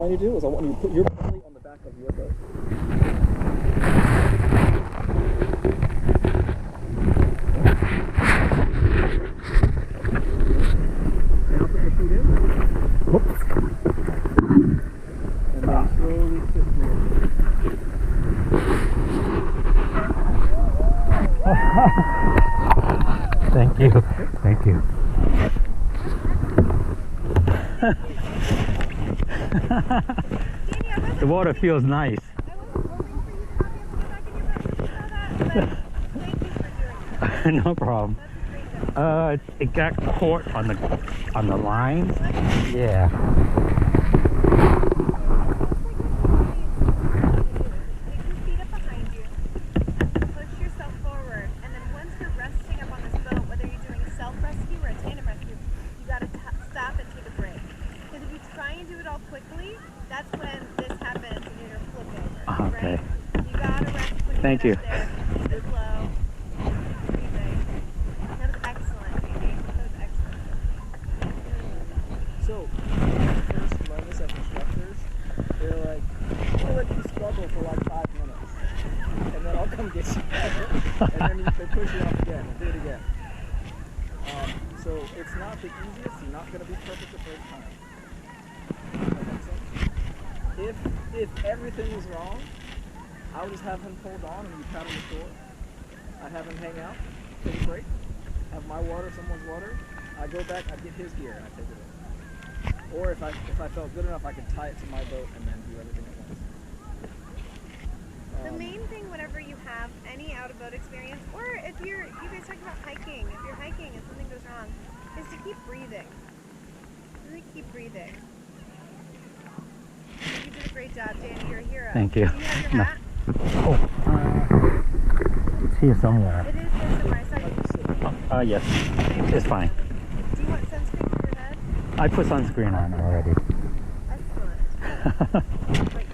All you do is I want you to put your belly on the back of your boat. Now put your feet in. Whoops. And then slowly tip me. Thank you. Thank you. The water feels nice. No problem. It got caught on the line. Yeah. Okay. You gotta rest when you Thank you. Slow. Breathing. That was excellent, Amy. That was excellent. So, when I first learned this as instructors, they're like, we'll let you struggle for like 5 minutes, and then I'll come get you. And then they push you off again and do it again. So it's not the easiest. You're not going to be perfect the first time. That makes sense? If everything was wrong, I would just have him hold on and you paddle the shore. I'd have him hang out, take a break, have my water, someone's water. I'd go back, I'd get his gear and I'd take it in. Or if I felt good enough, I could tie it to my boat and then do everything at once. The main thing whenever you have any out-of-boat experience, or if you guys talk about hiking, if you're hiking and something goes wrong, is to keep breathing. Really keep breathing. You did a great job, Danny. You're a hero. Thank you. Do you have your hat? Oh, it's here somewhere. It is here somewhere. I saw you. Yes. It's fine. Do you want sunscreen for your head? I put sunscreen on already. Excellent. Wait,